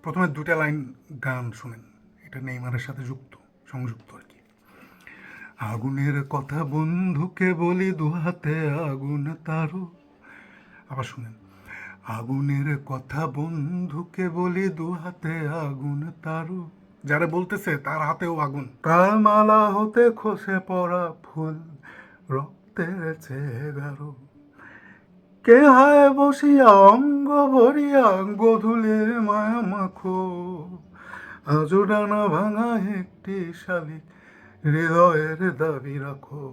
প্রথমে দুটা লাইন গান শুনেন, এটা নেইমারের সাথে সংযুক্ত আর কি। আগুনের কথা বন্ধুকে বলি দুহাতে আগুন তারও। আবার শুনেন, আগুনের কথা বন্ধুকে বলি দুহাতে আগুন তারও। যারা বলতেছে তার হাতেও আগুন। কার মালা হতে খসে পড়া ফুল রক্তের চেয়ে গাঢ়। কে হায় বসিয়া অঙ্গ ভরিয়া গধূলির মায়া মাখো। আজো ডানা ভাঙা একটি শালিক হৃদয়ের দাবি রাখো।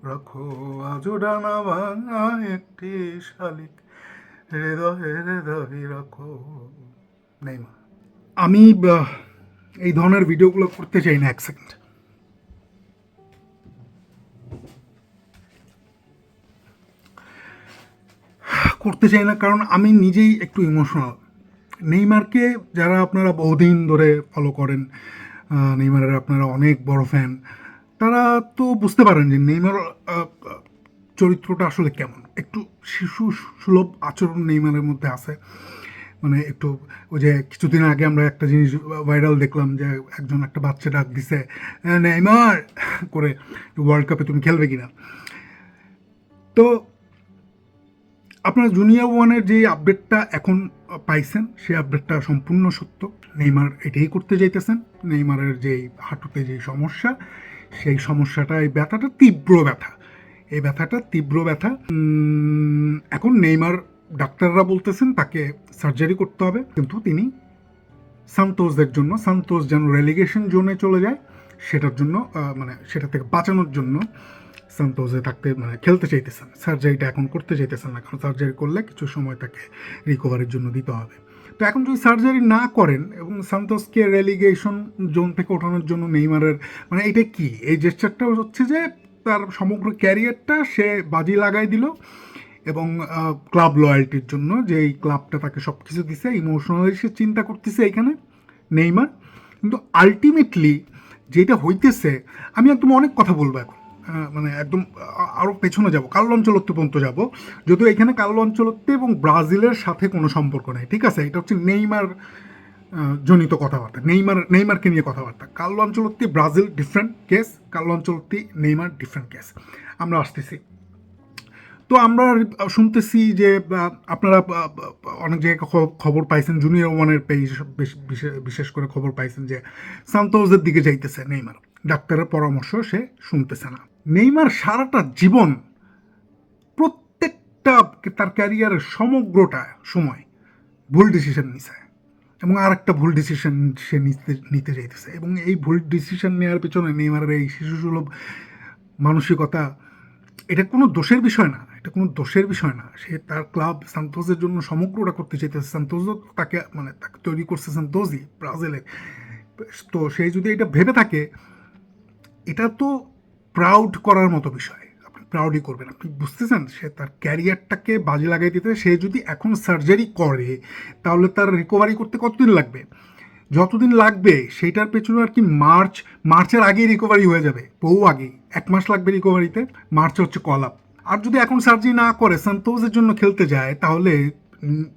রাখো আজো ডানা ভাঙা একটি শালিক হৃদয়ের দাবি রাখো। নেইমার। আমি এই ধরনের ভিডিওগুলো করতে চাই না এক সেকেন্ড। করতে চাই না কারণ আমি নিজেই একটু ইমোশনাল। নেইমারকে যারা আপনারা বহুদিন ধরে ফলো করেন, নেইমারের আপনারা অনেক বড় ফ্যান, তারা তো বুঝতে পারেন যে নেইমার চরিত্রটা আসলে কেমন। একটু শিশু সুলভ আচরণ নেইমারের মধ্যে আছে। মানে একটু ওই যে কিছুদিন আগে আমরা একটা জিনিস ভাইরাল দেখলাম যে একজন একটা বাচ্চা ডাক দিছে নেইমার করে, ওয়ার্ল্ড কাপে তুমি খেলবে কিনা। তো আপনার জুনিয়র ওয়ানের যে আপডেটটা এখন পাইছেন সেই আপডেটটা সম্পূর্ণ সত্য। নেইমার এটাই করতে যাইতেছেন। নেইমারের যেই হাঁটুতে যেই সমস্যা, সেই সমস্যাটা, এই ব্যথাটা তীব্র ব্যথা, এই ব্যথাটা তীব্র ব্যথা। এখন নেইমার ডাক্তাররা বলতেছেন তাকে সার্জারি করতে হবে, কিন্তু তিনি সান্তোসদের জন্য, সান্তোস যেন রেলিগেশন জোনে চলে যায় সেটার জন্য, মানে সেটা থেকে বাঁচানোর জন্য সান্তোসে থাকতে মানে খেলতে চাইতেছেন। সার্জারিটা এখন করতে চাইতেছেন না, কারণ সার্জারি করলে কিছু সময় তাকে রিকভারির জন্য দিতে হবে। তো এখন যদি সার্জারি না করেন এবং সান্তোসকে রেলিগেশন জোন থেকে ওঠানোর জন্য নেইমারের মানে এটা কি, এই জেস্টারটা হচ্ছে যে তার সমগ্র ক্যারিয়ারটা সে বাজি লাগাই দিল এবং ক্লাব লয়্যালটির জন্য, যে এই ক্লাবটা তাকে সব কিছু দিছে, ইমোশনালি সে চিন্তা করতেছে এখানে নেইমার। কিন্তু আলটিমেটলি যেটা হইতেছে, আমি একদম অনেক কথা বলবো এখন, মানে একদম আরও পেছনে যাব, কার্লো আনচেলত্তি পর্যন্ত যাব, যদিও এখানে কার্লো আনচেলত্তি এবং ব্রাজিলের সাথে কোনো সম্পর্ক নেই, ঠিক আছে। এটা হচ্ছে নেইমার জনিত কথাবার্তা, নেইমারকে নিয়ে কথাবার্তা। Carlo Ancelotti Brazil different case, Carlo Ancelotti Neymar different case. আমরা আসতেছি। তো আমরা শুনতেছি যে আপনারা অনেক জায়গায় খবর পাইছেন, জুনিয়র ওয়ানের পেজ বিশেষ করে খবর পাইছেন যে সান্তোসের দিকে যাইতেছে নেইমার। ডাক্তারের পরামর্শ সে শুনতেছে না। নেইমার সারাটা জীবন, প্রত্যেকটা তার ক্যারিয়ারের সমগ্রটা সময় ভুল ডিসিশন নিছে, এবং আর একটা ভুল ডিসিশন সে নিতে চাইতেছে। এবং এই ভুল ডিসিশন নেওয়ার পেছনে নেইমারের এই শিশুসুলভ মানসিকতা, এটা কোনো দোষের বিষয় না, এটা কোনো দোষের বিষয় না। সে তার ক্লাব সান্তোসের জন্য সমগ্রটা করতে চাইতেছে। সান্তোসও তাকে মানে তাকে তৈরি করছে সান্তোসই, ব্রাজিলের। তো সে যদি এটা ভেবে থাকে, এটা তো প্রাউড করার মতো বিষয়, আপনি প্রাউডই করবেন। আপনি বুঝতেছেন সে তার ক্যারিয়ারটাকে বাজে লাগাই দিতে, সে যদি এখন সার্জারি করে তাহলে তার রিকভারি করতে কতদিন লাগবে? যতদিন লাগবে সেইটার পেছনে আর কি মার্চের আগেই রিকভারি হয়ে যাবে, বহু আগেই। 1 মাস লাগবে রিকভারিতে, মার্চে হচ্ছে কল আপ। আর যদি এখন সার্জারি না করে সান্তোসের জন্য খেলতে যায়, তাহলে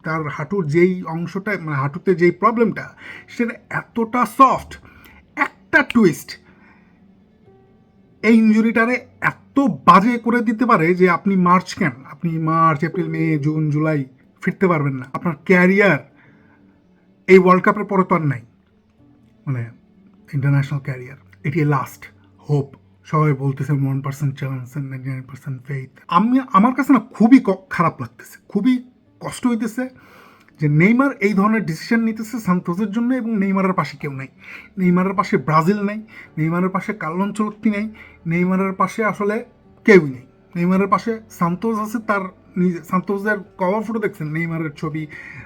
তার হাঁটুর যেই অংশটা, মানে হাঁটুতে যেই প্রবলেমটা, সেটা এতটা সফট, একটা টুইস্ট এই ইঞ্জুরিটারে এত বাজে করে দিতে পারে যে আপনি আপনি মার্চ, এপ্রিল, মে, জুন, জুলাই ফিরতে পারবেন না। আপনার ক্যারিয়ার এই ওয়ার্ল্ড কাপের পরে তো আর নাই, মানে ইন্টারন্যাশনাল ক্যারিয়ার, এটি লাস্ট হোপ। সবাই বলতেছে 1% চান্স, 99% ফেইথ। আমার কাছে না খুবই খারাপ লাগতেছে, খুবই কষ্ট হইতেছে যে নেইমার এই ধরনের ডিসিশন নিতেছে সান্তোসের জন্য, এবং নেইমারের পাশে কেউ নাই। নেইমারের পাশে ব্রাজিল নাই, নেইমারের পাশে কার্লো আনচেলত্তি নেই, নেইমারের পাশে আসলে কেউই নেই। নেইমারের পাশে সান্তোস আছে, তার নিজে। সান্তোসের কভার ফটো দেখছেন, নেইমারের ছবি,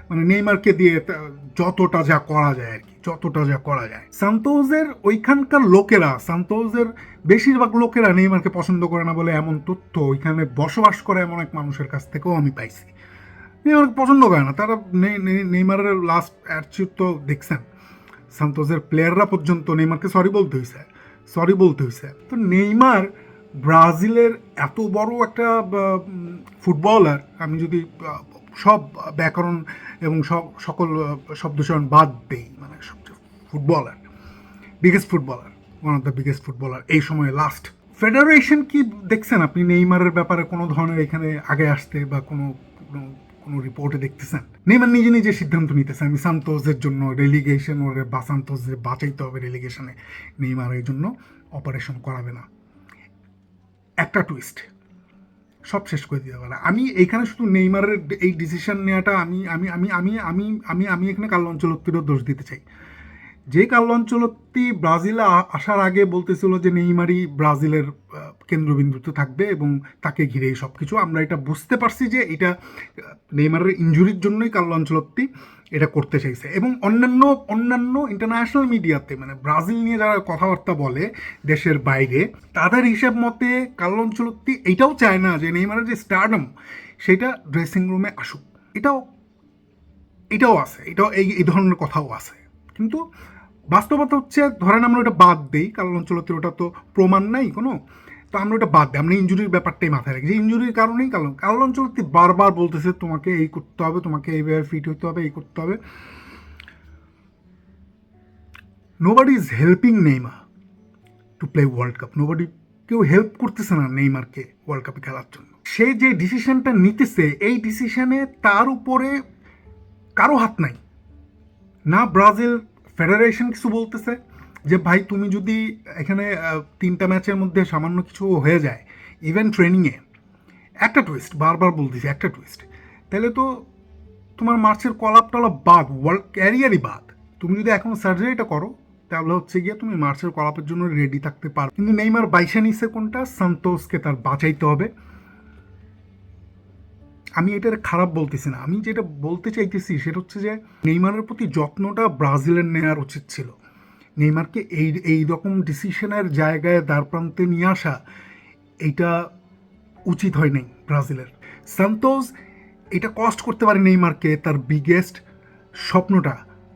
মানে নেইমারকে দিয়ে যতটা যা করা যায় আর কি, যতটা যা করা যায়। সান্তোসের ওইখানকার লোকেরা, সান্তোসের বেশিরভাগ লোকেরা নেইমারকে পছন্দ করে না বলে এমন তথ্য ওইখানে বসবাস করে এমন এক মানুষের কাছ থেকেও আমি পাইছি। নেইমারকে পছন্দ করে না তারা। নেইমারের লাস্ট অ্যাটিটিউড তো দেখছেন, সান্তোসের প্লেয়াররা পর্যন্ত নেইমারকে সরি বলতে হয়েছে। তো নেইমার ব্রাজিলের এত বড় একটা ফুটবলার, আমি যদি সব ব্যাকরণ এবং সকল শব্দচয়ন বাদ দেই, মানে সবচেয়ে footballer, biggest footballer, one of the biggest footballer এই সময়ে লাস্ট। ফেডারেশন কি দেখছেন আপনি নেইমারের ব্যাপারে কোনো ধরনের এখানে আগে আসতে বা কোনো কোনো রিপোর্টে দেখতেছেন? নেইমার নিজে নিজে সিদ্ধান্ত নিতেছে আমি সান্তোসের জন্য রেলিগেশন ওরে বা সান্তোসের বাঁচাইতে হবে রেলিগেশনে, নেইমার এই জন্য অপারেশন করাবে না। একটা টুইস্ট সব শেষ করে দিতে পারে। আমি এইখানে শুধু নেইমারের এই ডিসিশন নেওয়াটা আমি আমি আমি আমি আমি আমি আমি এখানে কার্লো আনচেলত্তিরও দোষ দিতে চাই। যে কার্লো আনচেলত্তি ব্রাজিলে আসার আগে বলতেছিল যে নেইমারই ব্রাজিলের কেন্দ্রবিন্দুতে থাকবে এবং তাকে ঘিরেই সব কিছু, আমরা এটা বুঝতে পারছি যে এটা নেইমারের ইনজুরির জন্যই কার্লো আনচেলত্তি এটা করতে চাইছে। এবং অন্যান্য ইন্টারন্যাশনাল মিডিয়াতে মানে ব্রাজিল নিয়ে যারা কথাবার্তা বলে দেশের বাইরে, তাদের হিসাব মতে কার্লো আনচেলত্তি এইটাও চায় না যে নেইমারের যে স্টারডম সেটা ড্রেসিং রুমে আসুক। এটাও আছে, এটাও এই ধরনের কথাও আছে। কিন্তু বাস্তবতা হচ্ছে, ধরেন আমরা ওটা বাদ দিই, কার্লো আনচেলত্তির ওটা তো প্রমাণ নাই কোনো, তো আমরা ওটা বাদ দিই, আমরা ইঞ্জুরির ব্যাপারটাই মাথায় রাখি যে ইঞ্জুরির কারণেই কার্লো আনচেলত্তি বারবার বলতেছে তোমাকে এই করতে হবে, তোমাকে এইভাবে ফিট হতে হবে, এই করতে হবে। Nobody is helping Neymar to play world cup, কেউ হেল্প করতেছে না নেইমারকে ওয়ার্ল্ড কাপে খেলার জন্য। সে যে ডিসিশনটা নিতেছে এই ডিসিশনে তার উপরে কারো হাত নাই। না ব্রাজিল ফেডারেশন কিছু বলতেছে যে ভাই তুমি যদি এখানে 3টা ম্যাচের মধ্যে সামান্য কিছু হয়ে যায়, ইভেন ট্রেনিংয়ে একটা টুইস্ট, বারবার বলতেছি একটা টুইস্ট, তাহলে তো তোমার মার্চের কলাপ টলাপ বাদ, ওয়ার্ল্ড ক্যারিয়ারই বাদ। তুমি যদি এখন সার্জারিটা করো তাহলে হচ্ছে গিয়ে তুমি মার্চের কলাপের জন্য রেডি থাকতে পারো। কিন্তু নেইমার বাইশে নিচ্ছে কোনটা, সান্তোসকে তার বাঁচাইতে হবে। আমি এটার খারাপ বলতেছি না, আমি যেটা বলতে চাইতেছি সেটা হচ্ছে যে নেইমারের প্রতি যত্নটা ব্রাজিলের নেওয়ার উচিত ছিল। নেইমারকে এই রকম ডিসিশনের জায়গায় দ্বার প্রান্তে নিয়ে আসা এইটা উচিত হয় নাই ব্রাজিলের। সান্তোস এটা কস্ট করতে পারে নেইমারকে তার বিগেস্ট স্বপ্নটা,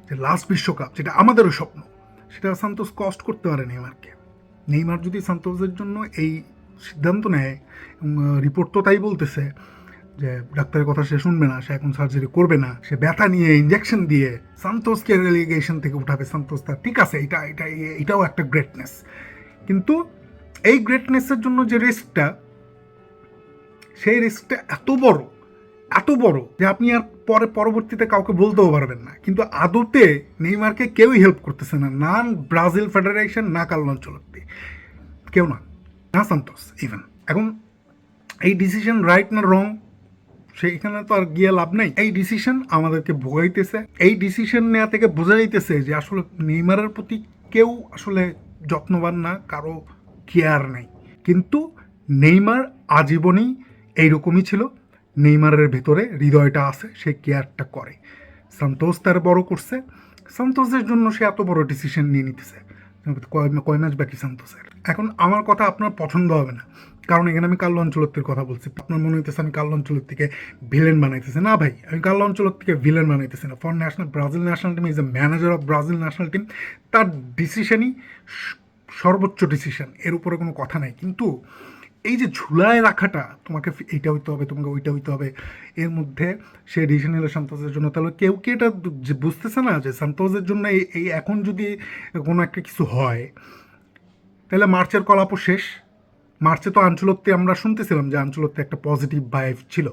যে লাস্ট বিশ্বকাপ যেটা আমাদেরও স্বপ্ন, সেটা সান্তোস কস্ট করতে পারে নেইমারকে। নেইমার যদি সান্তোসের জন্য এই সিদ্ধান্ত নেয়, এবং রিপোর্ট তো তাই বলতেছে যে ডাক্তারের কথা সে শুনবে না, সে এখন সার্জারি করবে না, সে ব্যথা নিয়ে ইঞ্জেকশন দিয়ে সান্তোসকে রেলিগেশন থেকে উঠাবে, সান্তোস তার ঠিক আছে, এটাও একটা গ্রেটনেস। কিন্তু এই গ্রেটনেসের জন্য যে রিস্কটা, সেই রিস্কটা এত বড় যে আপনি আর পরবর্তীতে কাউকে বলতেও পারবেন না। কিন্তু আদতে নেইমারকে কেউই হেল্প করতেছে না, না ব্রাজিল ফেডারেশন, না কার্লো আনচেলত্তি, কেউ না সান্তোস ইভেন। এখন এই ডিসিশন রাইট না রং সেইখানে তো আর গিয়ে লাভ নাই। এই ডিসিশন আমাদেরকে ভোগাইতেছে, এই ডিসিশন নেওয়া থেকে বোঝা যাইতেছে যে আসলে নেইমারের প্রতি কেউ আসলে যত্নবান না, কারো কেয়ার নেই। কিন্তু নেইমার আজীবনই এইরকমই ছিল, নেইমারের ভেতরে হৃদয়টা আছে, সে কেয়ারটা করে। সান্তোস তার বড় করছে, সান্তোসের জন্য সে এত বড় ডিসিশন নিয়ে নিতেছে। কয় ম্যাচ বাকি সান্তোসের। এখন আমার কথা আপনার পছন্দ হবে না, কারণ এখানে আমি কার্লো আনচেলত্তির কথা বলছি। আপনার মনে হইতেছে আমি কার্লো আনচেলত্তিকে ভিলেন বানাইতেছি। না ভাই, আমি কার্লো আনচেলত্তিকে ভিলেন বানাইতেছি না। For Brazil national team is a manager of Brazil national team, তার ডিসিশনই সর্বোচ্চ ডিসিশন, এর উপরে কোনো কথা নাই। কিন্তু এই যে ঝুলায় রাখাটা, তোমাকে এইটা হইতে হবে, তোমাকে ওইটা হইতে হবে, এর মধ্যে সে ডিসিশন নিল সান্তোসের জন্য, তাহলে কেউ কি এটা বুঝতেছে না যে সান্তোসের জন্য এই এখন যদি কোনো একটা কিছু হয় তাহলে মার্চের কলাপও শেষ। মার্চে তো আনচেলত্তি আমরা শুনতেছিলাম যে আনচেলত্তি একটা পজিটিভ ভাইব ছিল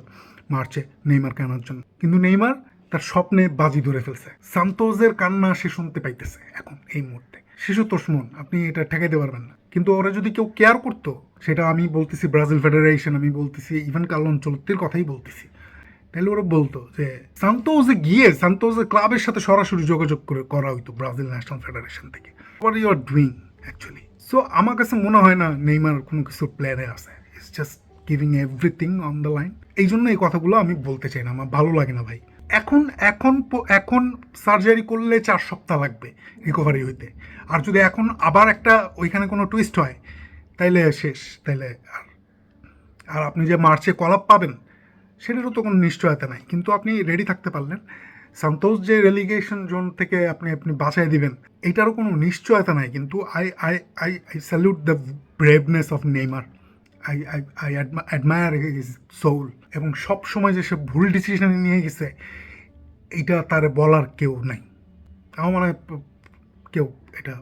মার্চে নেইমারকে আনার জন্য, কিন্তু নেইমার তার স্বপ্নে বাজি ধরে ফেলছে। সান্তোসের কান্না সে শুনতে পাইতেছে এখন এই মুহূর্তে। শিশুতোষ মন, আপনি এটা ঠেকাইতে পারবেন না। কিন্তু ওরা যদি কেউ কেয়ার করতো, সেটা আমি বলতেছি ব্রাজিল ফেডারেশন, আমি বলতেছি ইভেন কার্লো আনচেলত্তির কথাই বলতেছি, তাহলে ওরা বলতো যে সান্তোসে গিয়ে সান্তোসের ক্লাবের সাথে সরাসরি যোগাযোগ করা হইতো ব্রাজিল ন্যাশনাল ফেডারেশন থেকে, what you are doing actually. So আমার কাছে মনে হয় না নেইমার কোনো কিছু প্ল্যানে আছে, it's just giving everything on the line. এই জন্য এই কথাগুলো আমি বলতে চাই না, আমার ভালো লাগে না ভাই। এখন সার্জারি করলে 4 সপ্তাহ লাগবে রিকভারি হইতে, আর যদি এখন আবার একটা ওইখানে কোনো টুইস্ট হয় তাইলে শেষ, তাইলে আর আপনি যে মার্চে কলাপ পাবেন সেটারও তো কোনো নিশ্চয়তা নাই। কিন্তু আপনি রেডি থাকতে পারলেন, সান্তোস যে রেলিগেশন জোন থেকে আপনি বাঁচাই দিবেন এইটারও কোনো নিশ্চয়তা নাই। কিন্তু I salute the braveness of Neymar, I admire his soul, এবং সব সময় যে সে ভুল ডিসিশন নিয়ে গেছে এইটা তার বলার কেউ নাই। আমার মনে হয় কেউ এটা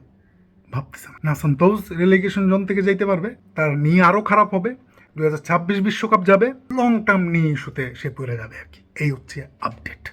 ভাবতেছে না। সান্তোস রেলিগেশন জোন থেকে যাইতে পারবে, তার নিয়ে আরও খারাপ হবে, 2026 বিশ্বকাপ যাবে, লং টার্ম নিয়ে ইস্যুতে সে পড়ে যাবে আর কি। এই হচ্ছে আপডেট।